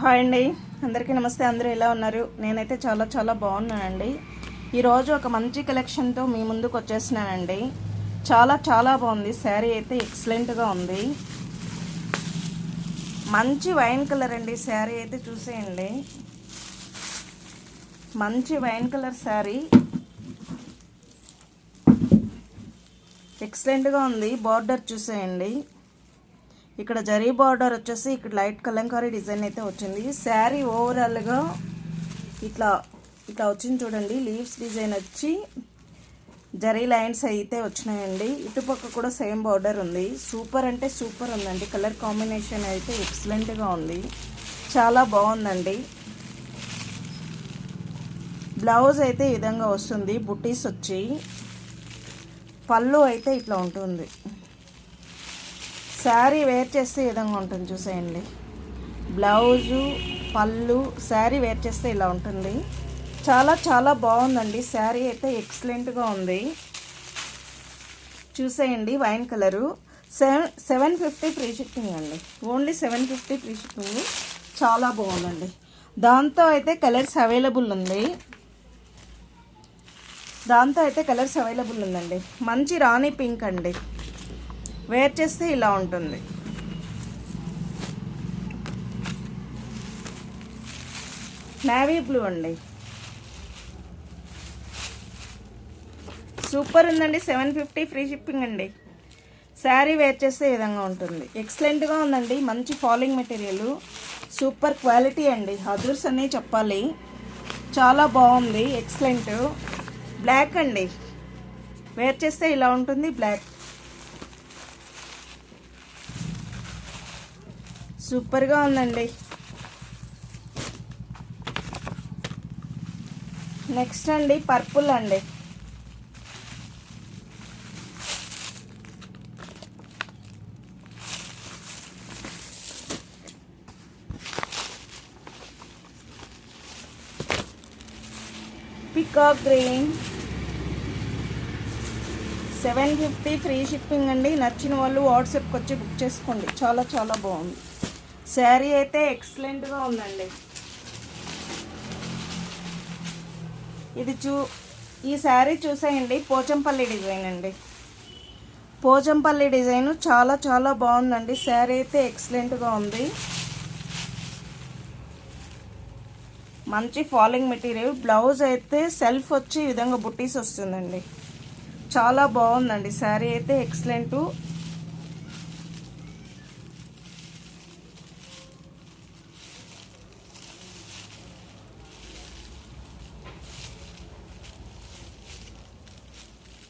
Hi అండి, అందరికీ నమస్తే. అందరూ ఎలా ఉన్నారు? నేనైతే చాలా చాలా బాగున్నానండి. ఈరోజు ఒక మంచి కలెక్షన్తో మీ ముందుకు వచ్చేసినానండి. చాలా చాలా బాగుంది. శారీ అయితే ఎక్సలెంట్గా ఉంది. మంచి వైన్ కలర్ అండి. శారీ అయితే చూసేయండి. మంచి వైన్ కలర్ శారీ ఎక్సలెంట్గా ఉంది. బార్డర్ చూసేయండి. ఇక్కడ జరీ బార్డర్ వచ్చేసి ఇక్కడ లైట్ కలంకారీ డిజైన్ అయితే వచ్చింది. శారీ ఓవరాల్గా ఇట్లా వచ్చింది చూడండి. లీవ్స్ డిజైన్ వచ్చి జరీ లైన్స్ అయితే వచ్చినాయండి. ఇటుపక్క కూడా సేమ్ బార్డర్ ఉంది. సూపర్ అంటే సూపర్ ఉందండి. కలర్ కాంబినేషన్ అయితే ఎక్సలెంట్గా ఉంది. చాలా బాగుందండి. బ్లౌజ్ అయితే ఈ విధంగా వస్తుంది. బుట్టీస్ వచ్చి పళ్ళు అయితే ఇట్లా ఉంటుంది. శారీ వేర్ చేస్తే ఈ విధంగా ఉంటుంది చూసేయండి. బ్లౌజు పళ్ళు శారీ వేర్ చేస్తే ఇలా ఉంటుంది. చాలా చాలా బాగుందండి. శారీ అయితే ఎక్సలెంట్గా ఉంది. చూసేయండి. వైన్ కలరు 750 ఫ్రీ షిప్పింగ్ అండి. Only 750 free shipping. చాలా బాగుందండి. దాంతో అయితే కలర్స్ అవైలబుల్ ఉందండి. మంచి రాణి పింక్ అండి. వేర్ చేస్తే ఇలా ఉంటుంది. నేవీ బ్లూ అండి. సూపర్ ఉందండి. 750 ఫ్రీ షిప్పింగ్ అండి. శారీ వేర్ చేస్తే ఈ విధంగా ఉంటుంది. ఎక్సలెంట్గా ఉందండి. మంచి ఫాలింగ్ మెటీరియల్, సూపర్ క్వాలిటీ అండి. అదర్స్ అనే చెప్పాలి. చాలా బాగుంది. ఎక్సలెంట్. బ్లాక్ అండి. వేర్ చేస్తే ఇలా ఉంటుంది. బ్లాక్ సూపర్గా ఉందండి. నెక్స్ట్ అండి పర్పుల్ అండి. పికాక్ గ్రీన్ 750 ఫ్రీ షిప్పింగ్ అండి. నచ్చిన వాళ్ళు వాట్సాప్కి వచ్చి బుక్ చేసుకోండి. చాలా చాలా బాగుంది. శారీ అయితే ఎక్సలెంట్గా ఉందండి. ఈ శారీ చూసేయండి. పోచంపల్లి డిజైన్ అండి. పోచంపల్లి డిజైన్ చాలా చాలా బాగుందండి. శారీ అయితే ఎక్సలెంట్గా ఉంది. మంచి ఫాలింగ్ మెటీరియల్. బ్లౌజ్ అయితే సెల్ఫ్ వచ్చి ఈ విధంగా బుట్టీస్ వస్తుందండి. చాలా బాగుందండి. శారీ అయితే ఎక్సలెంట్.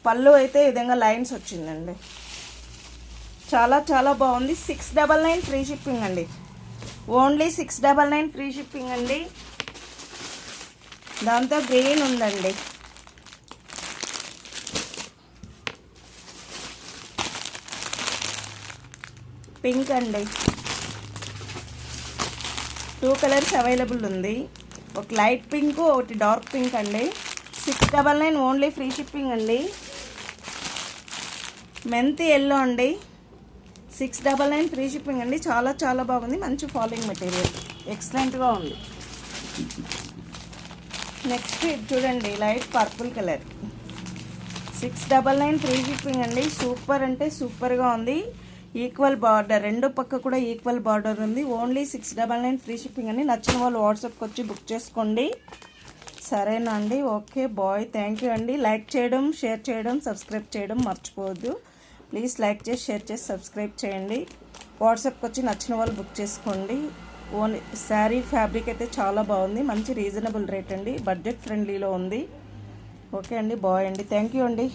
పళ్ళు అయితే ఈ విధంగా లైన్స్ వచ్చిందండి. చాలా చాలా బాగుంది. 699 ఫ్రీ షిప్పింగ్ అండి. ఓన్లీ 699 ఫ్రీ షిప్పింగ్ అండి. దాంతో గ్రీన్ ఉందండి. పింక్ అండి. 2 కలర్స్ అవైలబుల్ ఉంది. ఒక లైట్ పింక్, ఒకటి డార్క్ పింక్ అండి. 699 ఓన్లీ ఫ్రీ షిప్పింగ్ అండి. మెంతి ఎల్లో అండి. 699 ఫ్రీ షిప్పింగ్ అండి. చాలా చాలా బాగుంది. మంచి ఫాలింగ్ మెటీరియల్ ఎక్సలెంట్గా ఉంది. నెక్స్ట్ చూడండి light purple colour. 699 free shipping అండి. సూపర్ అంటే సూపర్గా ఉంది. ఈక్వల్ బార్డర్, రెండు పక్క కూడా ఈక్వల్ బార్డర్ ఉంది. ఓన్లీ 699 ఫ్రీ షిప్పింగ్ అండి. నచ్చిన వాళ్ళు వాట్సాప్కి వచ్చి బుక్ చేసుకోండి. సరేనా అండి? Okay bye. థ్యాంక్ యూ అండి. లైక్ చేయడం, షేర్ చేయడం, సబ్స్క్రైబ్ చేయడం మర్చిపోవద్దు. ప్లీజ్ లైక్ చేసి, షేర్ చేసి, సబ్స్క్రైబ్ చేయండి. వాట్సాప్కి వచ్చి నచ్చిన వాళ్ళు బుక్ చేసుకోండి. ఓన్లీ శారీ ఫ్యాబ్రిక్ అయితే చాలా బాగుంది. మంచి రీజనబుల్ రేట్ అండి. బడ్జెట్ ఫ్రెండ్లీలో ఉంది. ఓకే అండి. బాయ్ అండి. థ్యాంక్ యూ అండి.